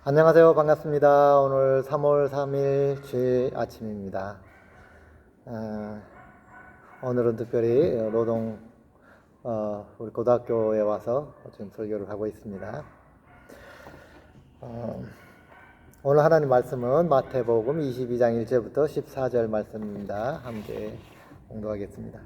안녕하세요. 반갑습니다. 오늘 3월 3일 주일 아침입니다. 오늘은 특별히 우리 고등학교에 와서 지금 설교를 하고 있습니다. 오늘 하나님 말씀은 마태복음 22장 1절부터 14절 말씀입니다. 함께 공독하겠습니다.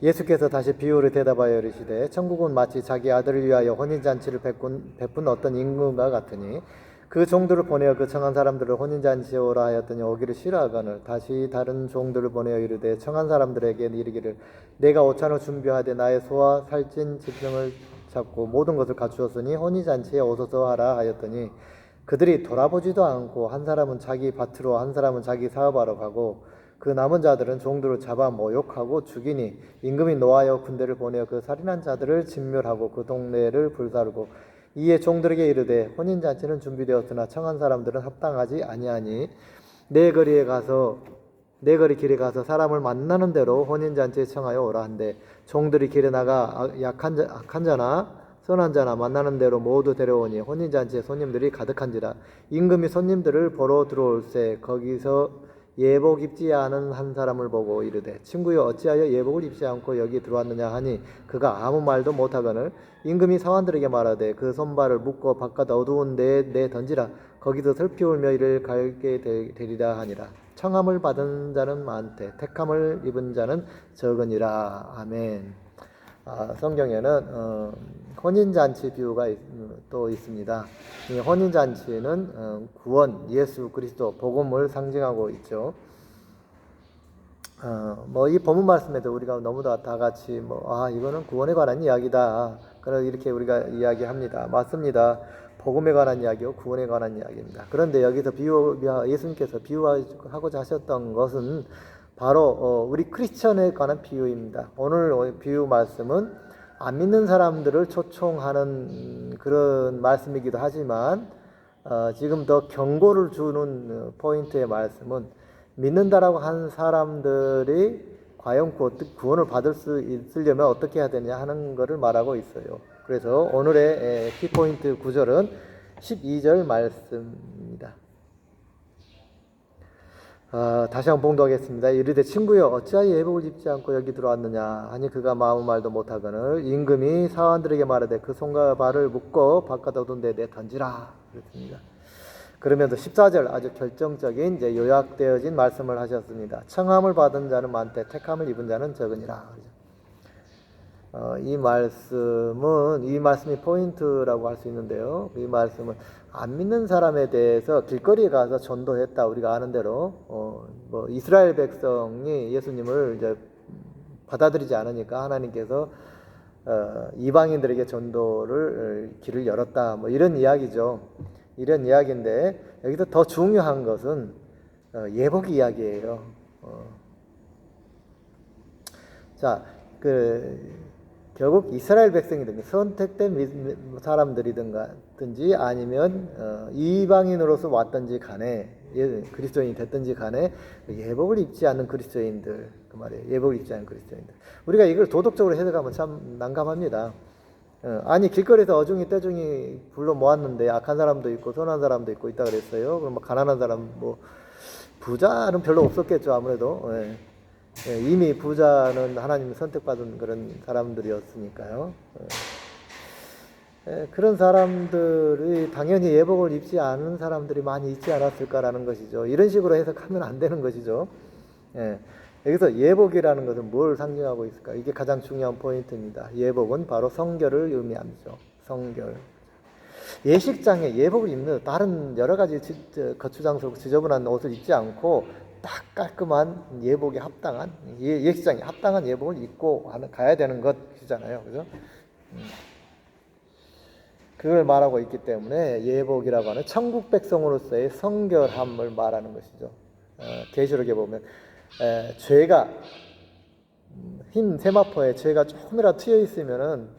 예수께서 다시 비유를 대답하여 이르시되 천국은 마치 자기 아들을 위하여 혼인잔치를 베푼 어떤 임금과 같으니 그 종들을 보내어 그 청한 사람들을 혼인잔치에 오라 하였더니 오기를 싫어하거늘 다시 다른 종들을 보내어 이르되 청한 사람들에게 이르기를 내가 오찬을 준비하되 나의 소와 살찐 짐승을 잡고 모든 것을 갖추었으니 혼인잔치에 오소서 하라 하였더니 그들이 돌아보지도 않고 한 사람은 자기 밭으로 한 사람은 자기 사업하러 가고 그 남은 자들은 종들을 잡아 모욕하고 죽이니 임금이 노하여 군대를 보내어 그 살인한 자들을 진멸하고 그 동네를 불사르고 이에 종들에게 이르되 혼인잔치는 준비되었으나 청한 사람들은 합당하지 아니하니 내 거리 길에 가서 사람을 만나는 대로 혼인잔치에 청하여 오라 한데 종들이 길에 나가 악한 자나 선한 자나 만나는 대로 모두 데려오니 혼인잔치에 손님들이 가득한지라 임금이 손님들을 보러 들어올새 거기서 예복 입지 않은 한 사람을 보고 이르되 친구여 어찌하여 예복을 입지 않고 여기 들어왔느냐 하니 그가 아무 말도 못하거늘 임금이 사환들에게 말하되 그 손발을 묶어 바깥 어두운 데에 내 던지라 거기서 슬피 울며 이를 갈게 되리라 하니라. 청함을 받은 자는 많되 택함을 입은 자는 적으니라. 아멘. 성경에는 혼인잔치 비유가 또 있습니다. 이 혼인잔치는 구원, 예수 그리스도, 복음을 상징하고 있죠. 이 본문 말씀에도 우리가 너무 다 같이 이거는 구원에 관한 이야기다. 이렇게 우리가 이야기합니다. 맞습니다. 복음에 관한 이야기요, 구원에 관한 이야기입니다. 그런데 여기서 예수님께서 비유하고자 하셨던 것은 바로 우리 크리스천에 관한 비유입니다. 오늘 비유 말씀은 안 믿는 사람들을 초청하는 그런 말씀이기도 하지만 지금 더 경고를 주는 포인트의 말씀은 믿는다라고 한 사람들이 과연 구원을 받을 수 있으려면 어떻게 해야 되냐 하는 것을 말하고 있어요. 그래서 오늘의 키포인트 구절은 12절 말씀입니다. 다시 한번 봉독하겠습니다. 이르되 친구여 어찌하여 예복을 입지 않고 여기 들어왔느냐 하니 그가 아무 말도 못하거늘 임금이 사환들에게 말하되 그 손과 발을 묶어 바깥 어두운 데에 내 던지라 그랬습니다. 그러면서 14절 아주 결정적인 요약되어진 말씀을 하셨습니다. 청함을 받은 자는 많되 택함을 입은 자는 적으니라. 이 말씀이 포인트라고 할 수 있는데요. 이 말씀은 안 믿는 사람에 대해서 길거리에 가서 전도했다. 우리가 아는 대로 이스라엘 백성이 예수님을 이제 받아들이지 않으니까 하나님께서 이방인들에게 전도를 길을 열었다. 이런 이야기죠. 이런 이야기인데 여기서 더 중요한 것은 예복 이야기예요. 결국 이스라엘 백성이든지 선택된 사람들이든지 아니면 이방인으로서 왔든지 간에 그리스도인이 됐든지 간에 예복을 입지 않는 그리스도인들 그 말이에요. 예복을 입지 않는 그리스도인들. 우리가 이걸 도덕적으로 해석하면 참 난감합니다. 아니 길거리에서 어중이 떼중이 불러 모았는데 악한 사람도 있고 선한 사람도 있고 있다 그랬어요. 그럼 가난한 사람 부자는 별로 없었겠죠 아무래도. 이미 부자는 하나님 선택받은 그런 사람들이었으니까요. 그런 사람들이 당연히 예복을 입지 않은 사람들이 많이 있지 않았을까라는 것이죠. 이런 식으로 해석하면 안 되는 것이죠. 여기서 예복이라는 것은 뭘 상징하고 있을까? 이게 가장 중요한 포인트입니다. 예복은 바로 성결을 의미하죠. 성결. 예식장에 예복을 입는 다른 여러 가지 거추장스럽고 지저분한 옷을 입지 않고 딱 깔끔한 예복에 합당한 예식장에 합당한 예복을 입고 가야 되는 것이잖아요. 그죠? 그걸 말하고 있기 때문에 예복이라고 하는 천국 백성으로서의 성결함을 말하는 것이죠. 계시록에 보면 죄가 흰 세마포에 죄가 조금이라도 띄어 있으면은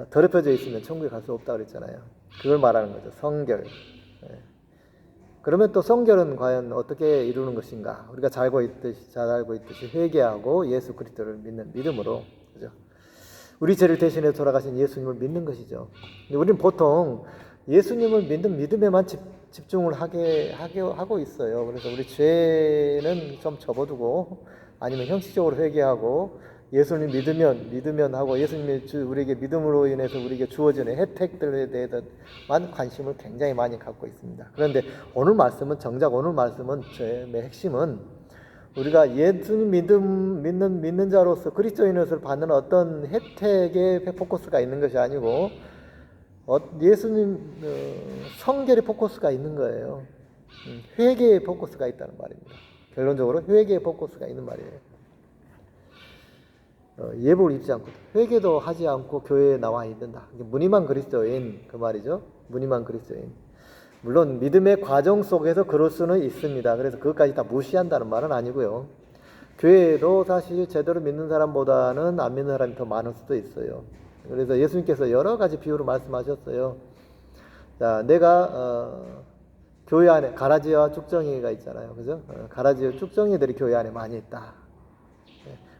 더럽혀져 있으면 천국에 갈 수 없다 그랬잖아요. 그걸 말하는 거죠. 성결. 그러면 또 성결은 과연 어떻게 이루는 것인가? 우리가 잘 알고 있듯이 회개하고 예수 그리스도를 믿는 믿음으로, 그죠? 우리 죄를 대신해 돌아가신 예수님을 믿는 것이죠. 우리는 보통 예수님을 믿는 믿음에만 집중을 하고 있어요. 그래서 우리 죄는 좀 접어두고 아니면 형식적으로 회개하고 예수님 믿으면 하고 예수님이 우리에게 믿음으로 인해서 우리에게 주어지는 혜택들에 대해서만 관심을 굉장히 많이 갖고 있습니다. 그런데 오늘 말씀은 죄의 핵심은 우리가 예수님 믿는 자로서 그리스도인으로서 받는 어떤 혜택에 포커스가 있는 것이 아니고 예수님 성결의 포커스가 있는 거예요. 회개의 포커스가 있다는 말입니다. 결론적으로 회개의 포커스가 있는 말이에요. 예복을 입지 않고 회개도 하지 않고 교회에 나와 있는다. 무늬만 그리스도인 그 말이죠. 무늬만 그리스도인. 물론 믿음의 과정 속에서 그럴 수는 있습니다. 그래서 그것까지 다 무시한다는 말은 아니고요. 교회에도 사실 제대로 믿는 사람보다는 안 믿는 사람이 더 많을 수도 있어요. 그래서 예수님께서 여러 가지 비유로 말씀하셨어요. 자, 내가 교회 안에 가라지와 쭉정이가 있잖아요. 그죠? 가라지와 쭉정이들이 교회 안에 많이 있다.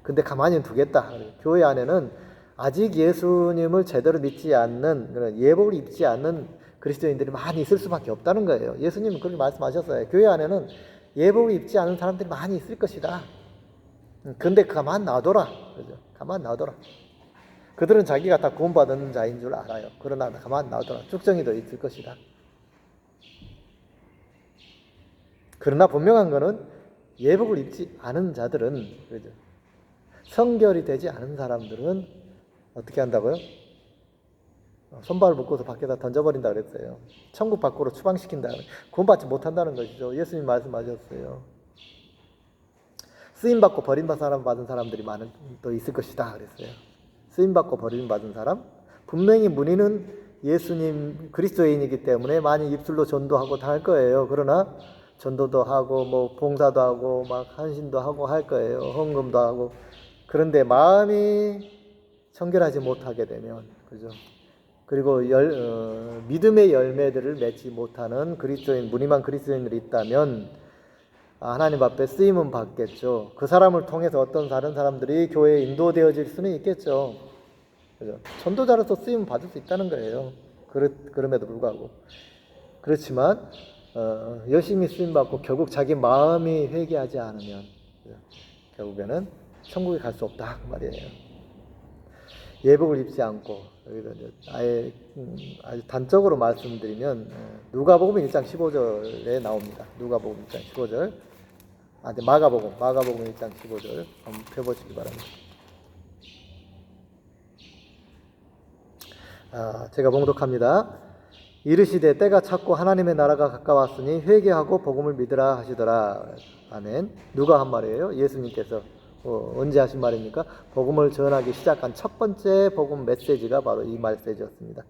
근데 가만히 두겠다. 교회 안에는 아직 예수님을 제대로 믿지 않는 그런 예복을 입지 않는 그리스도인들이 많이 있을 수밖에 없다는 거예요. 예수님은 그렇게 말씀하셨어요. 교회 안에는 예복을 입지 않은 사람들이 많이 있을 것이다. 근데 가만 놔둬라. 그죠? 가만 놔둬라. 그들은 자기가 다 구원받은 자인 줄 알아요. 그러나 가만 놔둬라. 쭉정이도 있을 것이다. 그러나 분명한 것은 예복을 입지 않은 자들은, 그죠? 성결이 되지 않은 사람들은 어떻게 한다고요? 손발을 묶어서 밖에다 던져버린다 그랬어요. 천국 밖으로 추방시킨다. 구원받지 못한다는 것이죠. 예수님 말씀하셨어요. 쓰임받고 버림받은 사람들이 또 있을 것이다 그랬어요. 쓰임받고 버림받은 사람? 분명히 문의는 예수님 그리스도인이기 때문에 많이 입술로 전도하고 다 할 거예요. 그러나 전도도 하고 봉사도 하고 헌신도 하고 할 거예요. 헌금도 하고. 그런데 마음이 청결하지 못하게 되면, 그죠? 그리고 믿음의 열매들을 맺지 못하는 무늬만 그리스도인들이 있다면 하나님 앞에 쓰임은 받겠죠. 그 사람을 통해서 어떤 다른 사람들이 교회에 인도되어질 수는 있겠죠. 그죠? 전도자로서 쓰임은 받을 수 있다는 거예요. 그럼에도 불구하고. 그렇지만 열심히 쓰임 받고 결국 자기 마음이 회개하지 않으면 결국에는 천국에 갈 수 없다 그 말이에요. 예복을 입지 않고 여기서 아예 아주 단적으로 말씀드리면 누가복음 1장 15절에 나옵니다. 누가복음 1장 15절. 마가복음 1장 15절 한번 펴보시기 바랍니다. 제가 봉독합니다. 이르시되 때가 찼고 하나님의 나라가 가까웠으니 회개하고 복음을 믿으라 하시더라. 아멘. 누가 한 말이에요? 예수님께서. 언제 하신 말입니까? 복음을 전하기 시작한 첫 번째 복음 메시지가 바로 이 메시지였습니다.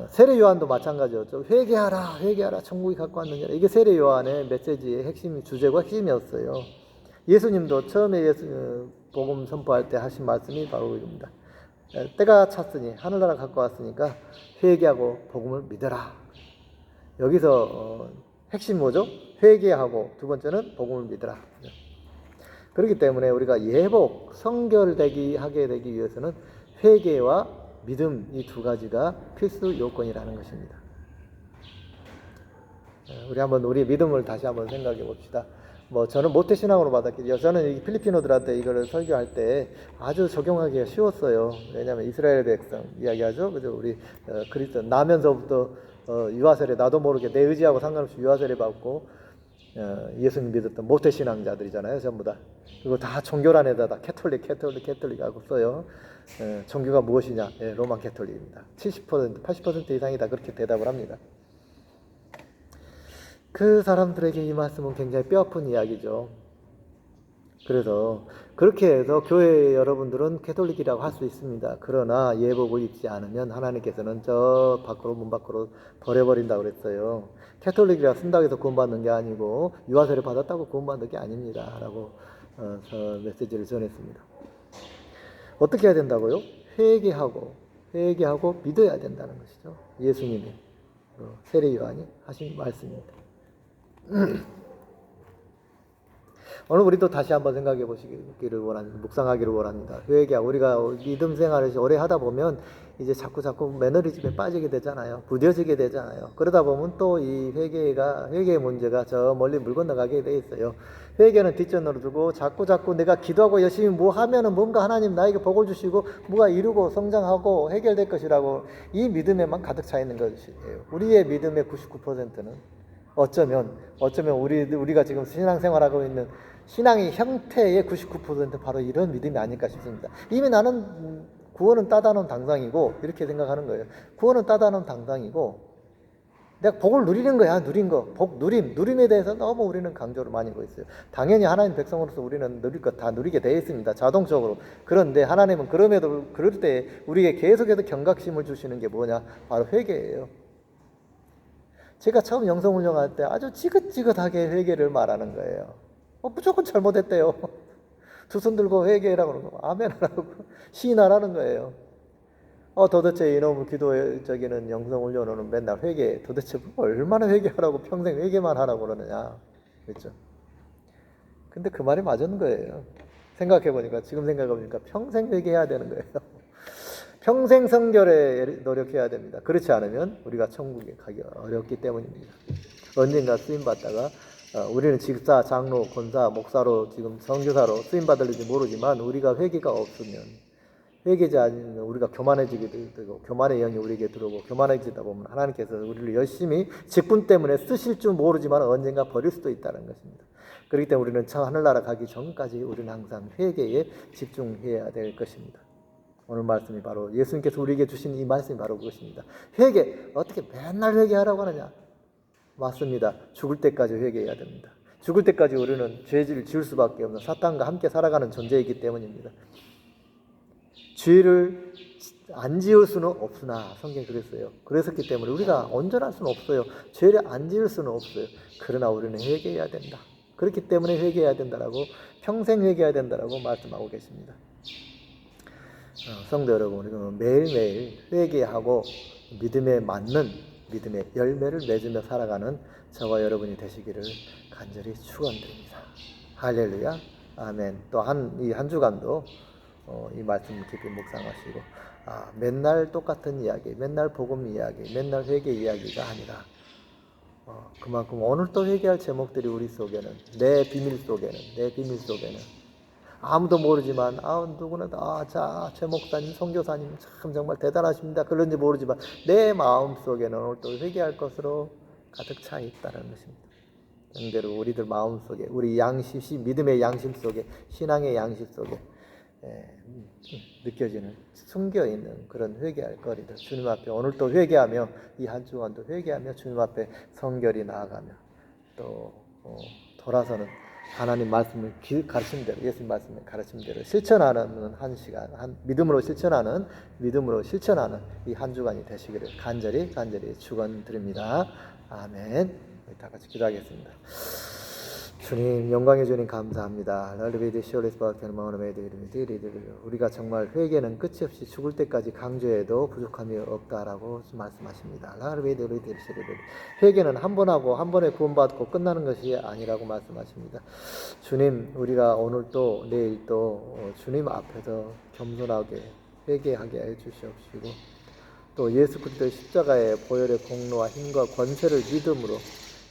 세례 요한도 마찬가지였죠. 회개하라, 천국이 갖고 왔느니라. 이게 세례 요한의 메시지의 핵심 주제고 핵심이었어요. 예수님도 처음에 복음 선포할 때 하신 말씀이 바로 이겁니다. 때가 찼으니 하늘나라 갖고 왔으니까 회개하고 복음을 믿어라. 여기서 핵심 뭐죠? 회개하고 두 번째는 복음을 믿어라. 그렇기 때문에 우리가 하게 되기 위해서는 회개와 믿음 이 두 가지가 필수 요건이라는 것입니다. 우리 믿음을 다시 한번 생각해 봅시다. 저는 모태신앙으로 받았겠죠. 저는 필리핀어들한테 이거를 설교할 때 아주 적용하기가 쉬웠어요. 왜냐하면 이스라엘 백성 이야기하죠. 그죠? 우리 그리스도 나면서부터 유아세례 나도 모르게 내 의지하고 상관없이 유아세례 받고 예수님 믿었던 모태신앙자들이잖아요. 전부 다. 그리고 다 종교 안에다 캐톨릭 하고 써요. 종교가 무엇이냐? 로만 캐톨릭입니다. 70%, 80% 이상이 다 그렇게 대답을 합니다. 그 사람들에게 이 말씀은 굉장히 뼈아픈 이야기죠. 그래서 그렇게 해서 교회 여러분들은 캐톨릭이라고 할 수 있습니다. 그러나 예복을 입지 않으면 하나님께서는 저 문 밖으로 버려버린다고 그랬어요. 캐톨릭이라 쓴다고 해서 구원받는 게 아니고 유아세례 받았다고 구원받는 게 아닙니다. 라고 저 메시지를 전했습니다. 어떻게 해야 된다고요? 회개하고 믿어야 된다는 것이죠. 예수님이 세례 요한이 하신 말씀입니다. 오늘 우리도 다시 한번 생각해 보시기를 원합니다. 묵상하기를 원합니다. 회개, 우리가 믿음 생활을 오래 하다 보면 이제 자꾸 매너리즘에 빠지게 되잖아요. 부뎌지게 되잖아요. 그러다 보면 또 이 회개의 문제가 저 멀리 물 건너가게 돼 있어요. 회개는 뒷전으로 두고 자꾸 내가 기도하고 열심히 뭐 하면은 뭔가 하나님 나에게 복을 주시고 뭐가 이루고 성장하고 해결될 것이라고 이 믿음에만 가득 차 있는 것이에요. 우리의 믿음의 99%는 어쩌면 우리가 지금 신앙생활하고 있는 신앙의 형태의 99% 바로 이런 믿음이 아닐까 싶습니다. 이미 나는 구원은 따다놓은 당상이고 이렇게 생각하는 거예요. 구원은 따다놓은 당상이고 내가 복을 누리는 거야. 누린 거. 누림에 대해서 너무 우리는 강조를 많이 하고 있어요. 당연히 하나님 백성으로서 우리는 누릴 것 다 누리게 되어 있습니다. 자동적으로. 그런데 하나님은 그럼에도 그럴 때 우리에게 계속해서 경각심을 주시는 게 뭐냐? 바로 회개예요. 제가 처음 영성훈련할 때 아주 지긋지긋하게 회개를 말하는 거예요. 무조건 잘못했대요. 두 손 들고 회개라고 그러는 거, 아멘 하라고 시인하라는 거예요. 도대체 이놈의 기도적인 영성훈련으로는 맨날 회개, 도대체 얼마나 회개하라고 평생 회개만 하라고 그러느냐. 그렇죠? 근데 그 말이 맞은 거예요. 지금 생각해보니까 평생 회개해야 되는 거예요. 평생 성결에 노력해야 됩니다. 그렇지 않으면 우리가 천국에 가기 어렵기 때문입니다. 언젠가 쓰임받다가 우리는 집사, 장로, 권사, 목사로 지금 선교사로 쓰임받을지 모르지만 우리가 회개가 없으면 회개지 않으면 우리가 교만해지게 되고 교만의 영이 우리에게 들어오고 교만해지다 보면 하나님께서 우리를 열심히 직분 때문에 쓰실 줄 모르지만 언젠가 버릴 수도 있다는 것입니다. 그렇기 때문에 우리는 저 하늘나라 가기 전까지 우리는 항상 회개에 집중해야 될 것입니다. 오늘 말씀이 바로 예수님께서 우리에게 주신 이 말씀이 바로 그것입니다. 회개, 어떻게 맨날 회개하라고 하느냐? 맞습니다. 죽을 때까지 회개해야 됩니다. 죽을 때까지 우리는 죄를 지을 수밖에 없는 사탄과 함께 살아가는 존재이기 때문입니다. 죄를 안 지을 수는 없으나 성경이 그랬어요. 그랬었기 때문에 우리가 온전할 수는 없어요. 죄를 안 지을 수는 없어요. 그러나 우리는 회개해야 된다. 그렇기 때문에 회개해야 된다라고 평생 회개해야 된다라고 말씀하고 계십니다. 성도 여러분, 우리는 매일매일 회개하고 믿음에 맞는 믿음의 열매를 맺으며 살아가는 저와 여러분이 되시기를 간절히 축원드립니다. 할렐루야, 아멘. 또 이 한 주간도 이 말씀을 깊이 묵상하시고 맨날 똑같은 이야기, 맨날 복음 이야기, 맨날 회개 이야기가 아니라 그만큼 오늘 또 회개할 제목들이 우리 속에는 내 비밀 속에는 아무도 모르지만 누구나 최 목사님, 선교사님 참 정말 대단하십니다. 그런지 모르지만 내 마음속에는 오늘 또 회개할 것으로 가득 차 있다는 것입니다. 정대로 우리들 마음속에 우리 믿음의 양심 속에 신앙의 양심 속에 느껴지는 숨겨있는 그런 회개할 거리들 주님 앞에 오늘 또 회개하며 이 한 주간도 회개하며 주님 앞에 성결히 나아가며 또 돌아서는 하나님 말씀을 가르친 대로 예수님 말씀을 가르친 대로 실천하는 한 시간 믿음으로 실천하는 이 한 주간이 되시기를 간절히 축원드립니다. 아멘. 다 같이 기도하겠습니다. 주님, 영광의 주님 감사합니다. 우리가 정말 회개는 끝이 없이 죽을 때까지 강조해도 부족함이 없다라고 말씀하십니다. 회개는 한 번 하고 한 번에 구원받고 끝나는 것이 아니라고 말씀하십니다. 주님, 우리가 오늘도 내일도 주님 앞에서 겸손하게 회개하게 해주시옵시고 또 예수 그리스도의 십자가의 보혈의 공로와 힘과 권세를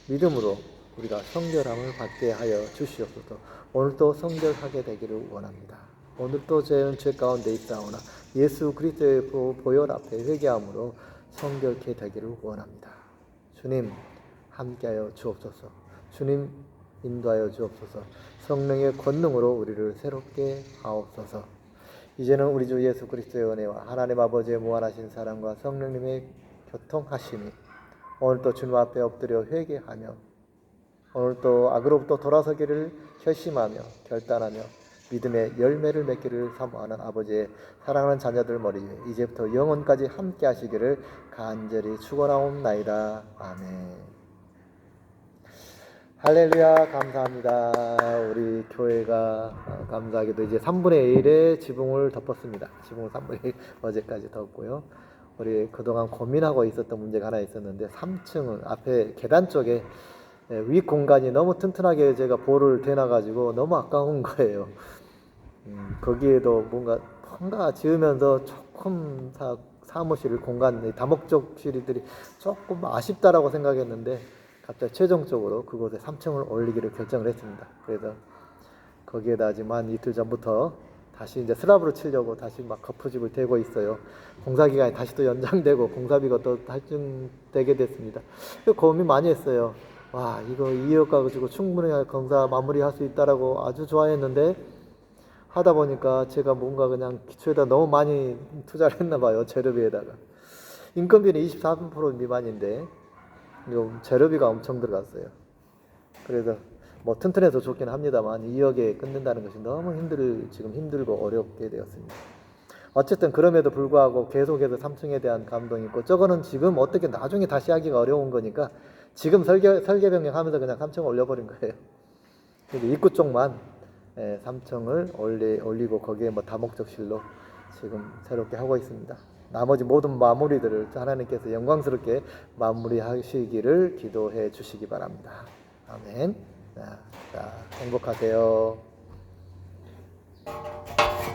믿음으로 우리가 성결함을 받게 하여 주시옵소서. 오늘도 성결하게 되기를 원합니다. 오늘도 저희는 죄 가운데 있사오나 예수 그리스도의 보혈 앞에 회개함으로 성결케 되기를 원합니다. 주님 함께하여 주옵소서. 주님 인도하여 주옵소서. 성령의 권능으로 우리를 새롭게 하옵소서. 이제는 우리 주 예수 그리스도의 은혜와 하나님 아버지의 무한하신 사랑과 성령님의 교통하심이 오늘도 주님 앞에 엎드려 회개하며 오늘도 악으로부터 돌아서기를 결심하며 결단하며 믿음의 열매를 맺기를 사모하는 아버지의 사랑하는 자녀들 머리 위에 이제부터 영원까지 함께 하시기를 간절히 축원하옵나이다. 아멘. 할렐루야. 감사합니다. 우리 교회가 감사하게도 이제 3분의 1의 지붕을 덮었습니다. 지붕을 3분의 1 어제까지 덮고요. 우리 그동안 고민하고 있었던 문제가 하나 있었는데 3층을 앞에 계단 쪽에 위 공간이 너무 튼튼하게 제가 볼을 대놔가지고 너무 아까운 거예요. 거기에도 뭔가 지으면서 조금 사무실 공간, 다목적실들이 조금 아쉽다라고 생각했는데 갑자기 최종적으로 그곳에 3층을 올리기로 결정을 했습니다. 그래서 거기에다 지금 한 이틀 전부터 다시 이제 슬랍으로 치려고 다시 막 거푸집을 대고 있어요. 공사 기간이 다시 또 연장되고 공사비가 또 할증되게 됐습니다. 고민 많이 했어요. 와, 이거 2억 가지고 충분히 공사 마무리할 수 있다라고 아주 좋아했는데 하다 보니까 제가 뭔가 그냥 기초에다 너무 많이 투자를 했나 봐요. 재료비에다가. 인건비는 24% 미만인데 이거 재료비가 엄청 들어갔어요. 그래서 뭐 튼튼해서 좋긴 합니다만 2억에 끝낸다는 것이 너무 지금 힘들고 어렵게 되었습니다. 어쨌든 그럼에도 불구하고 계속해서 3층에 대한 감동이 있고, 저거는 지금 어떻게 나중에 다시 하기가 어려운 거니까 지금 설계 변경하면서 그냥 3층 올려버린 거예요. 그래서 입구 쪽만 3층을 올리고 거기에 뭐 다목적실로 지금 새롭게 하고 있습니다. 나머지 모든 마무리들을 하나님께서 영광스럽게 마무리하시기를 기도해 주시기 바랍니다. 아멘. 자, 행복하세요.